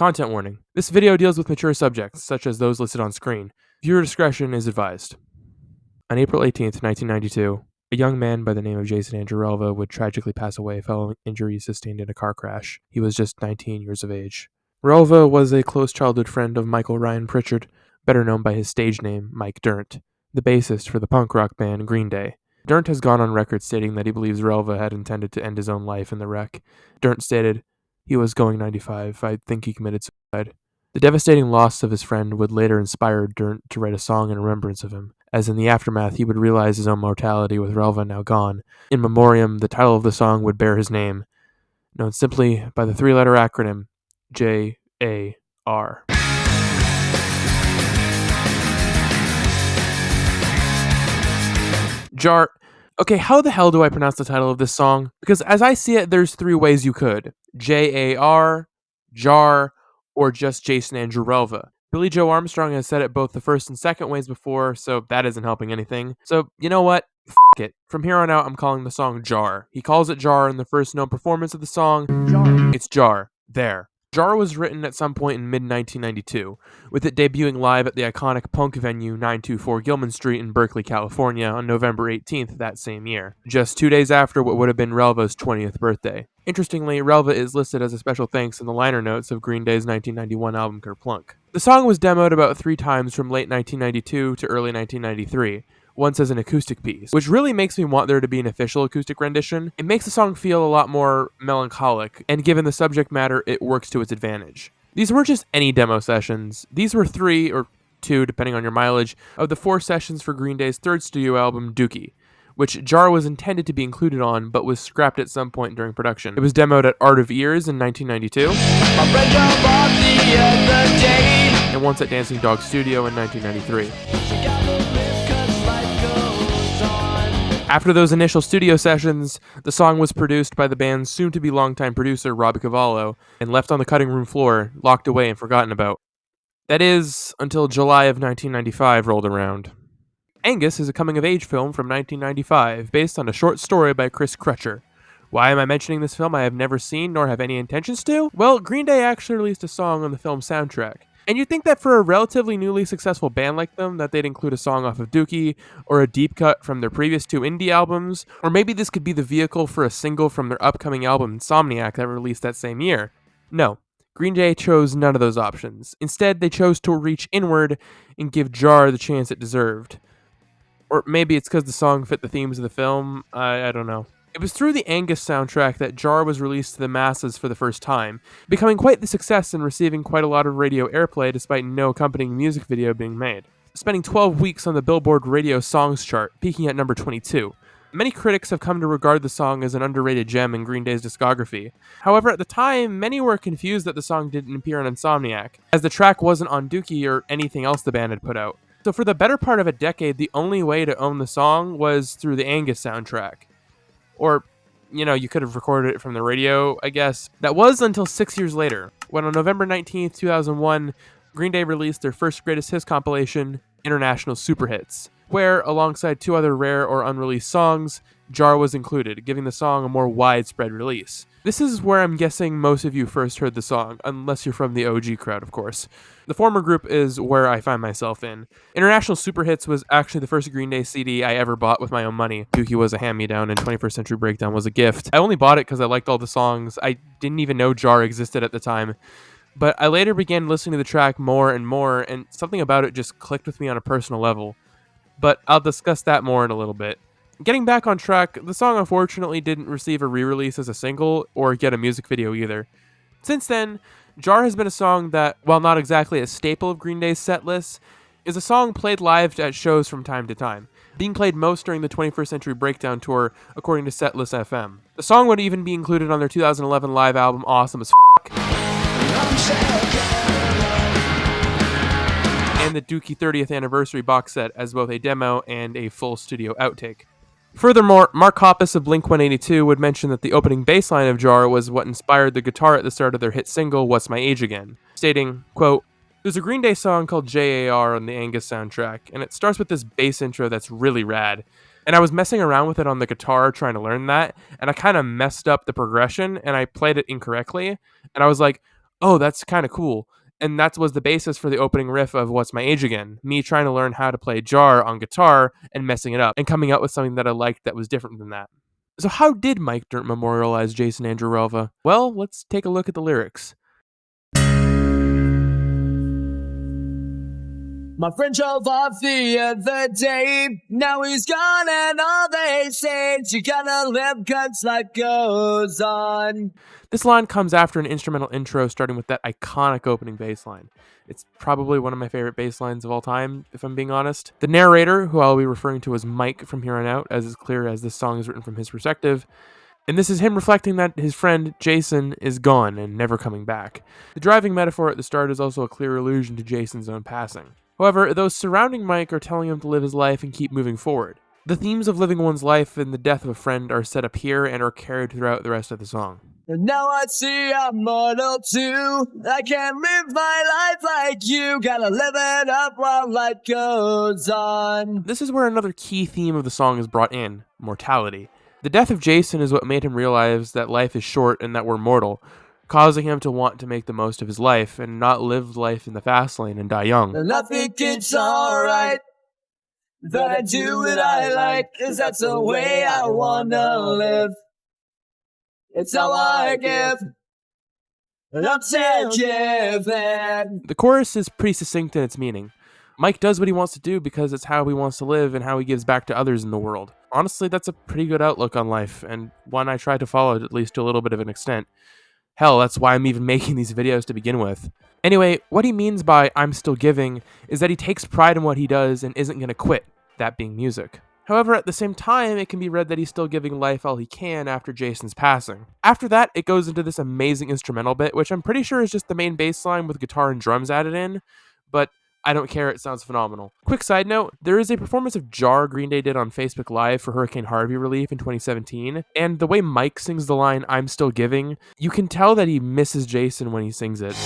Content warning. This video deals with mature subjects, such as those listed on screen. Viewer discretion is advised. On April 18th, 1992, a young man by the name of Andrew Relva would tragically pass away following injuries sustained in a car crash. He was just 19 years of age. Relva was a close childhood friend of Michael Ryan Pritchard, better known by his stage name, Mike Dirnt, the bassist for the punk rock band Green Day. Dirnt has gone on record stating that he believes Relva had intended to end his own life in the wreck. Dirnt stated, "He was going 95. I think he committed suicide." The devastating loss of his friend would later inspire Dirnt to write a song in remembrance of him, as in the aftermath he would realize his own mortality with Relva now gone. In memoriam, the title of the song would bear his name, known simply by the three-letter acronym J.A.R. J.A.R. Okay, how the hell do I pronounce the title of this song? Because as I see it, there's three ways you could. J.A.R., J.A.R., or just Jason Andrew Relva. Billy Joe Armstrong has said it both the first and second ways before, so that isn't helping anything. So, you know what? F*** it. From here on out, I'm calling the song J.A.R. He calls it J.A.R. in the first known performance of the song. J.A.R. It's J.A.R. There. J.A.R. was written at some point in mid-1992, with it debuting live at the iconic punk venue 924 Gilman Street in Berkeley, California on November 18th that same year, just 2 days after what would have been Relva's 20th birthday. Interestingly, Relva is listed as a special thanks in the liner notes of Green Day's 1991 album Kerplunk. The song was demoed about 3 times from late 1992 to early 1993, once as an acoustic piece, which really makes me want there to be an official acoustic rendition. It makes the song feel a lot more melancholic, and given the subject matter, it works to its advantage. These weren't just any demo sessions. These were 3, or 2, depending on your mileage, of the 4 sessions for Green Day's third studio album, Dookie, which J.A.R. was intended to be included on, but was scrapped at some point during production. It was demoed at Art of Ears in 1992, and once at Dancing Dog Studio in 1993. After those initial studio sessions, the song was produced by the band's soon-to-be longtime producer, Robbie Cavallo, and left on the cutting room floor, locked away and forgotten about. That is, until July of 1995 rolled around. Angus is a coming-of-age film from 1995, based on a short story by Chris Crutcher. Why am I mentioning this film I have never seen nor have any intentions to? Well, Green Day actually released a song on the film's soundtrack. And you'd think that for a relatively newly successful band like them, that they'd include a song off of Dookie, or a deep cut from their previous 2 indie albums, or maybe this could be the vehicle for a single from their upcoming album Insomniac that released that same year. No, Green Day chose none of those options. Instead, they chose to reach inward and give J.A.R. the chance it deserved. Or maybe it's because the song fit the themes of the film, I don't know. It was through the Angus soundtrack that J.A.R. was released to the masses for the first time, becoming quite the success and receiving quite a lot of radio airplay despite no accompanying music video being made. Spending 12 weeks on the Billboard Radio Songs chart, peaking at number 22. Many critics have come to regard the song as an underrated gem in Green Day's discography. However, at the time, many were confused that the song didn't appear on Insomniac, as the track wasn't on Dookie or anything else the band had put out. So for the better part of a decade, the only way to own the song was through the Angus soundtrack. Or, you could have recorded it from the radio, I guess. That was until 6 years later, when on November 19th, 2001, Green Day released their first greatest hits compilation, International Super Hits, where, alongside 2 other rare or unreleased songs, J.A.R. was included, giving the song a more widespread release. This is where I'm guessing most of you first heard the song, unless you're from the OG crowd, of course. The former group is where I find myself in. International Super Hits was actually the first Green Day CD I ever bought with my own money. Dookie was a hand-me-down and 21st Century Breakdown was a gift. I only bought it because I liked all the songs. I didn't even know J.A.R. existed at the time. But I later began listening to the track more and more, and something about it just clicked with me on a personal level. But I'll discuss that more in a little bit. Getting back on track, the song unfortunately didn't receive a re-release as a single or get a music video either. Since then, J.A.R. has been a song that, while not exactly a staple of Green Day's set list, is a song played live at shows from time to time, being played most during the 21st Century Breakdown tour, according to Setlist FM. The song would even be included on their 2011 live album Awesome as F***, and the Dookie 30th Anniversary box set as both a demo and a full studio outtake. Furthermore, Mark Hoppus of Blink-182 would mention that the opening bassline of J.A.R. was what inspired the guitar at the start of their hit single, What's My Age Again, stating, quote, "There's a Green Day song called J.A.R. on the Angus soundtrack, and it starts with this bass intro that's really rad. And I was messing around with it on the guitar trying to learn that, and I kind of messed up the progression, and I played it incorrectly, and I was like, Oh, that's kind of cool. And that was the basis for the opening riff of What's My Age Again? Me trying to learn how to play J.A.R on guitar and messing it up and coming up with something that I liked that was different than that. So how did Mike Dirnt memorialize Jason Andrew Relva? Well, let's take a look at the lyrics. My friend drove off the other day. Now he's gone and all they say is you gotta live 'cause life goes on. This line comes after an instrumental intro starting with that iconic opening bass line. It's probably one of my favorite bass lines of all time, if I'm being honest. The narrator, who I'll be referring to as Mike from here on out, as is clear as this song is written from his perspective, and this is him reflecting that his friend Jason is gone and never coming back. The driving metaphor at the start is also a clear allusion to Jason's own passing. However, those surrounding Mike are telling him to live his life and keep moving forward. The themes of living one's life and the death of a friend are set up here and are carried throughout the rest of the song. And now I see I'm mortal too. I can't live my life like you. Gotta live it up while life goes on. This is where another key theme of the song is brought in, mortality. The death of Jason is what made him realize that life is short and that we're mortal, causing him to want to make the most of his life and not live life in the fast lane and die young. And I think it's alright that I do what I like, 'cause that's the way I wanna live. It's all I give, and I'm still giving. The chorus is pretty succinct in its meaning. Mike does what he wants to do because it's how he wants to live and how he gives back to others in the world. Honestly, that's a pretty good outlook on life, and one I try to follow at least to a little bit of an extent. Hell, that's why I'm even making these videos to begin with. Anyway, what he means by I'm still giving is that he takes pride in what he does and isn't going to quit, that being music. However, at the same time, it can be read that he's still giving life all he can after Jason's passing. After that, it goes into this amazing instrumental bit, which I'm pretty sure is just the main bass line with guitar and drums added in, but I don't care, it sounds phenomenal. Quick side note, there is a performance of J.A.R Green Day did on Facebook Live for Hurricane Harvey relief in 2017, and the way Mike sings the line, I'm still giving, you can tell that he misses Jason when he sings it.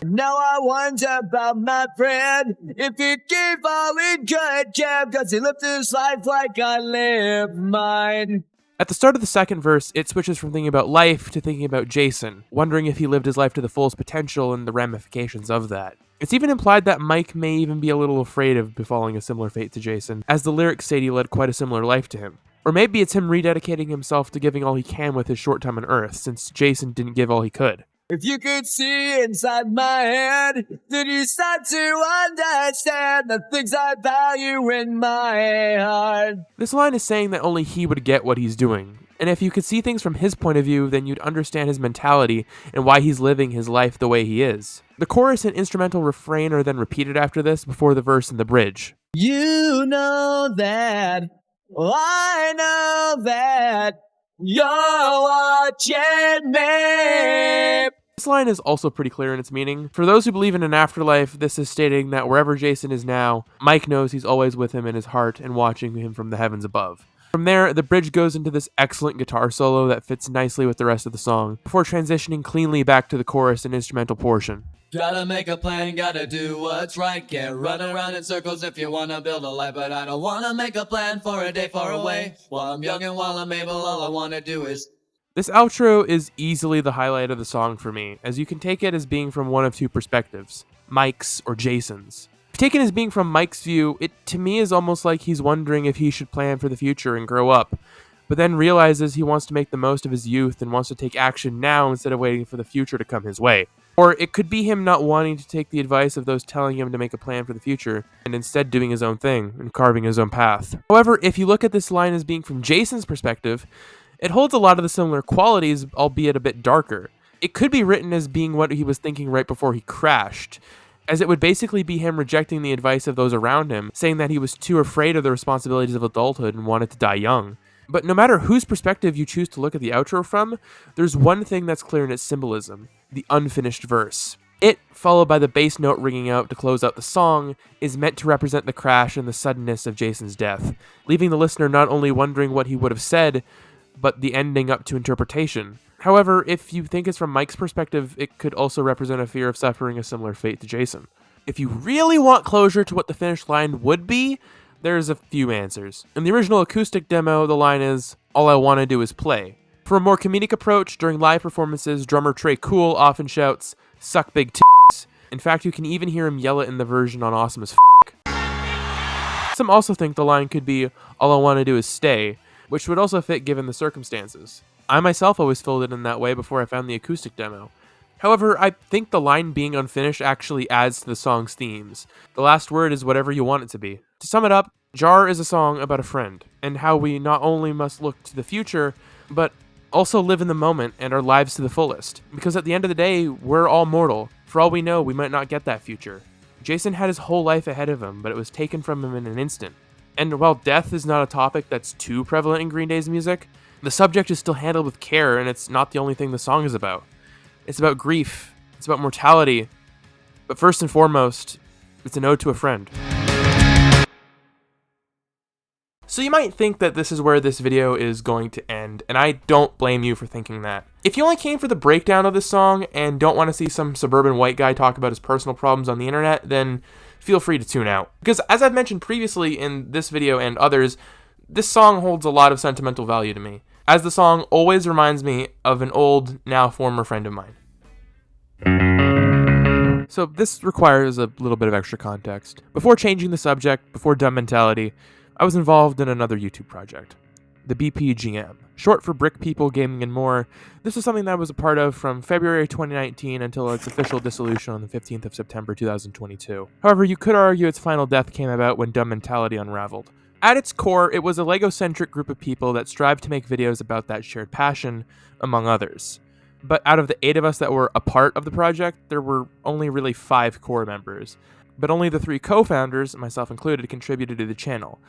Now I wonder about my friend, if he gave all he could give, 'cause he lived his life like I live mine. At the start of the second verse, it switches from thinking about life to thinking about Jason, wondering if he lived his life to the fullest potential and the ramifications of that. It's even implied that Mike may even be a little afraid of befalling a similar fate to Jason, as the lyrics say he led quite a similar life to him. Or maybe it's him rededicating himself to giving all he can with his short time on Earth, since Jason didn't give all he could. If you could see inside my head, then you start to understand the things I value in my heart. This line is saying that only he would get what he's doing. And if you could see things from his point of view, then you'd understand his mentality and why he's living his life the way he is. The chorus and instrumental refrain are then repeated after this before the verse and the bridge. You know that, I know that, you're watching me. This line is also pretty clear in its meaning. For those who believe in an afterlife, this is stating that wherever Jason is now, Mike knows he's always with him in his heart and watching him from the heavens above. From there, the bridge goes into this excellent guitar solo that fits nicely with the rest of the song, before transitioning cleanly back to the chorus and instrumental portion. Gotta make a plan, gotta do what's right. Can't run around in circles if you wanna build a life. But I don't wanna make a plan for a day far away. While I'm young and while I'm able, all I wanna do is... This outro is easily the highlight of the song for me, as you can take it as being from one of two perspectives, Mike's or Jason's. If taken as being from Mike's view, it to me is almost like he's wondering if he should plan for the future and grow up, but then realizes he wants to make the most of his youth and wants to take action now instead of waiting for the future to come his way. Or it could be him not wanting to take the advice of those telling him to make a plan for the future, and instead doing his own thing and carving his own path. However, if you look at this line as being from Jason's perspective, it holds a lot of the similar qualities, albeit a bit darker. It could be written as being what he was thinking right before he crashed, as it would basically be him rejecting the advice of those around him, saying that he was too afraid of the responsibilities of adulthood and wanted to die young. But no matter whose perspective you choose to look at the outro from, there's one thing that's clear in its symbolism: the unfinished verse. It, followed by the bass note ringing out to close out the song, is meant to represent the crash and the suddenness of Jason's death, leaving the listener not only wondering what he would have said, but the ending up to interpretation. However, if you think it's from Mike's perspective, it could also represent a fear of suffering a similar fate to Jason. If you really want closure to what the finished line would be, there's a few answers. In the original acoustic demo, the line is, "All I want to do is play." For a more comedic approach, during live performances, drummer Trey Cool often shouts, "Suck big titties." In fact, you can even hear him yell it in the version on Awesome as F***. Some also think the line could be, "All I want to do is stay," which would also fit given the circumstances. I myself always filled it in that way before I found the acoustic demo. However, I think the line being unfinished actually adds to the song's themes. The last word is whatever you want it to be. To sum it up, J.A.R is a song about a friend, and how we not only must look to the future, but also live in the moment and our lives to the fullest. Because at the end of the day, we're all mortal. For all we know, we might not get that future. Jason had his whole life ahead of him, but it was taken from him in an instant. And while death is not a topic that's too prevalent in Green Day's music, the subject is still handled with care, and it's not the only thing the song is about. It's about grief, it's about mortality, but first and foremost, it's an ode to a friend. So you might think that this is where this video is going to end, and I don't blame you for thinking that. If you only came for the breakdown of this song and don't want to see some suburban white guy talk about his personal problems on the internet, then feel free to tune out. Because as I've mentioned previously in this video and others, this song holds a lot of sentimental value to me, as the song always reminds me of an old, now former friend of mine. So this requires a little bit of extra context. Before changing the subject, before Dumb Mentality, I was involved in another YouTube project, the BPGM, short for Brick People Gaming and More. This was something that I was a part of from February 2019 until its official dissolution on the 15th of September 2022. However, you could argue its final death came about when Dumb Mentality unraveled. At its core, it was a Lego-centric group of people that strived to make videos about that shared passion, among others. But out of the 8 of us that were a part of the project, there were only really 5 core members. But only the 3 co-founders, myself included, contributed to the channel.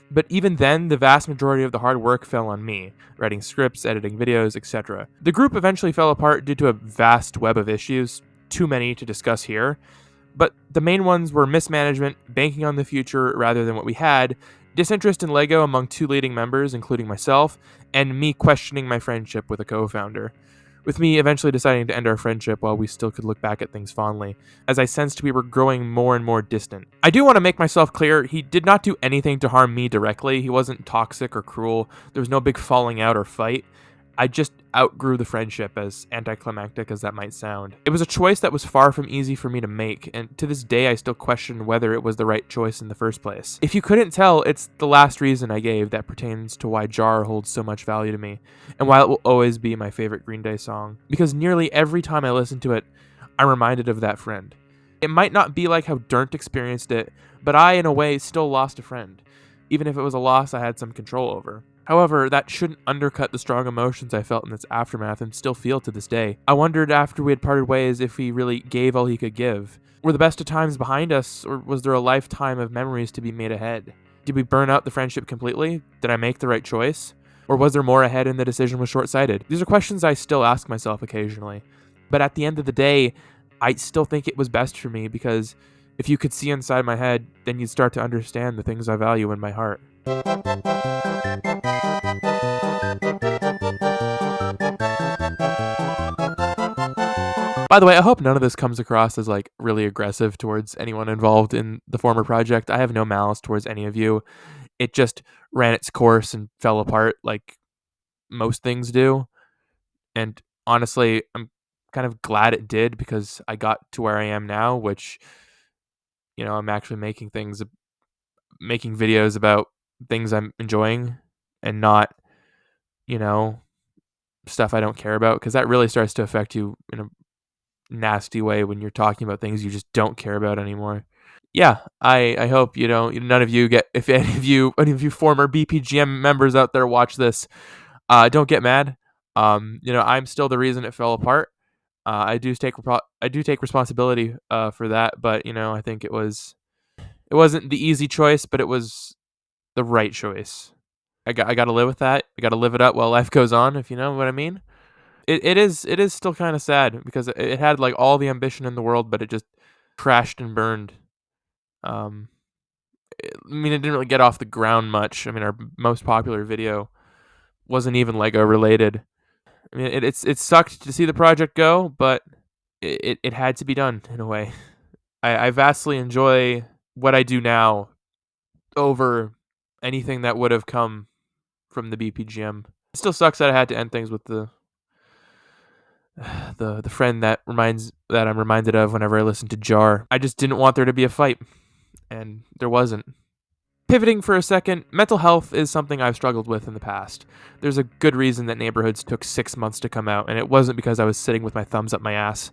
But even then, the vast majority of the hard work fell on me, writing scripts, editing videos, etc. The group eventually fell apart due to a vast web of issues, too many to discuss here. But the main ones were mismanagement, banking on the future rather than what we had, disinterest in LEGO among 2 leading members, including myself, and me questioning my friendship with a co-founder. With me eventually deciding to end our friendship while we still could look back at things fondly, as I sensed we were growing more and more distant. I do want to make myself clear, he did not do anything to harm me directly. He wasn't toxic or cruel. There was no big falling out or fight. I just outgrew the friendship, as anticlimactic as that might sound. It was a choice that was far from easy for me to make, and to this day I still question whether it was the right choice in the first place. If you couldn't tell, it's the last reason I gave that pertains to why J.A.R holds so much value to me, and why it will always be my favorite Green Day song. Because nearly every time I listen to it, I'm reminded of that friend. It might not be like how Dirnt experienced it, but I, in a way, still lost a friend, even if it was a loss I had some control over. However, that shouldn't undercut the strong emotions I felt in its aftermath and still feel to this day. I wondered after we had parted ways if he really gave all he could give. Were the best of times behind us, or was there a lifetime of memories to be made ahead? Did we burn out the friendship completely? Did I make the right choice? Or was there more ahead and the decision was short-sighted? These are questions I still ask myself occasionally. But at the end of the day, I still think it was best for me, because if you could see inside my head, then you'd start to understand the things I value in my heart. By the way, I hope none of this comes across as like really aggressive towards anyone involved in the former project. I have no malice towards any of you. It just ran its course and fell apart like most things do. And honestly, I'm kind of glad it did, because I got to where I am now, which, you know, I'm actually making videos about things I'm enjoying and not, you know, stuff I don't care about, because that really starts to affect you in a nasty way when you're talking about things you just don't care about anymore. Yeah, I hope none of you get, if any of you former BPGM members out there watch this, don't get mad. I'm still the reason it fell apart. I do take responsibility for that, but I think it wasn't the easy choice, but it was the right choice. I got to live with that. I got to live it up while life goes on, if you know what I mean. It is still kind of sad, because it had like all the ambition in the world, but it just crashed and burned. It didn't really get off the ground much. Our most popular video wasn't even Lego related. It sucked to see the project go, but it had to be done in a way. I vastly enjoy what I do now over anything that would have come from the BPGM. It still sucks that I had to end things with the friend that I'm reminded of whenever I listen to J.A.R. I just didn't want there to be a fight, and there wasn't. Pivoting for a second, mental health is something I've struggled with in the past. There's a good reason that Neighborhoods took 6 months to come out, and it wasn't because I was sitting with my thumbs up my ass.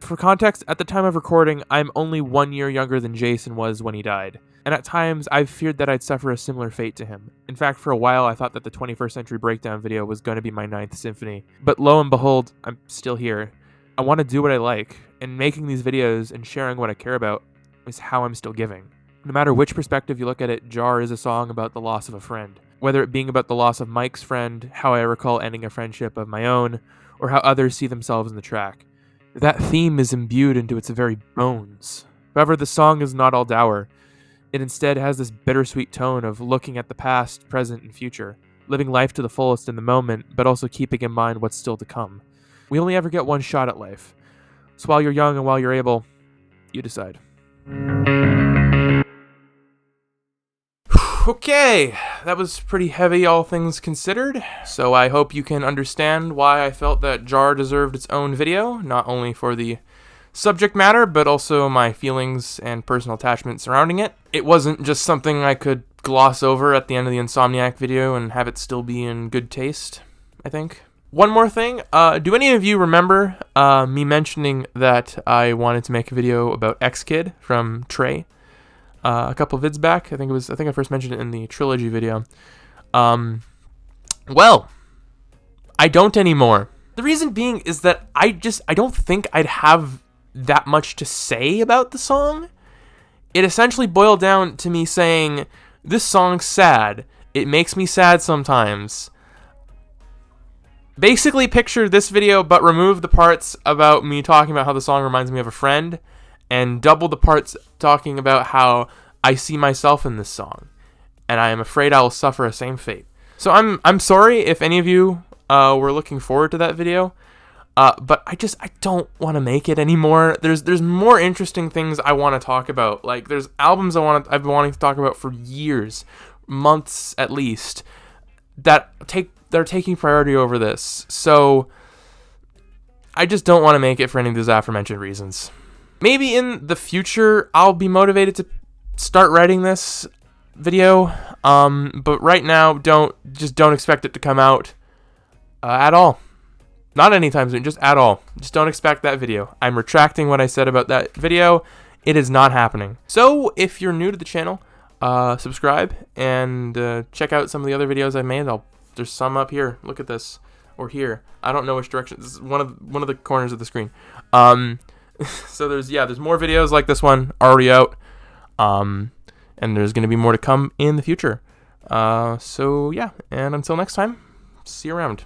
For context, at the time of recording, I'm only 1 year younger than Jason was when he died, and at times I've feared that I'd suffer a similar fate to him. In fact, for a while I thought that the 21st Century Breakdown video was going to be my 9th symphony, but lo and behold, I'm still here. I want to do what I like, and making these videos and sharing what I care about is how I'm still giving. No matter which perspective you look at it, J.A.R. is a song about the loss of a friend. Whether it being about the loss of Mike's friend, how I recall ending a friendship of my own, or how others see themselves in the track. That theme is imbued into its very bones. However, the song is not all dour. It instead has this bittersweet tone of looking at the past, present, and future, living life to the fullest in the moment, but also keeping in mind what's still to come. We only ever get one shot at life. So while you're young and while you're able, you decide. Okay, that was pretty heavy, all things considered. So I hope you can understand why I felt that J.A.R. deserved its own video, not only for the subject matter, but also my feelings and personal attachment surrounding it. It wasn't just something I could gloss over at the end of the Insomniac video and have it still be in good taste, I think. One more thing, do any of you remember me mentioning that I wanted to make a video about X-Kid from Trey? A couple vids back. I think I first mentioned it in the trilogy video. Well, I don't anymore. The reason being is that I don't think I'd have that much to say about the song. It essentially boiled down to me saying, this song's sad. It makes me sad sometimes. Basically picture this video, but remove the parts about me talking about how the song reminds me of a friend, and double the parts talking about how I see myself in this song, and I am afraid I will suffer a same fate. So I'm sorry if any of you were looking forward to that video, but I don't want to make it anymore. There's more interesting things I want to talk about. Like, there's albums I've been wanting to talk about for years, months at least, that are taking priority over this. So I just don't want to make it for any of those aforementioned reasons. Maybe in the future I'll be motivated to start writing this video, but right now don't expect it to come out at all. Not anytime soon, just at all. Just don't expect that video. I'm retracting what I said about that video. It is not happening. So if you're new to the channel, subscribe and check out some of the other videos I made. There's some up here. Look at this, or here. I don't know which direction. This is one of the corners of the screen. So there's more videos like this one already out, and there's gonna be more to come in the future. So yeah, and until next time, see you around.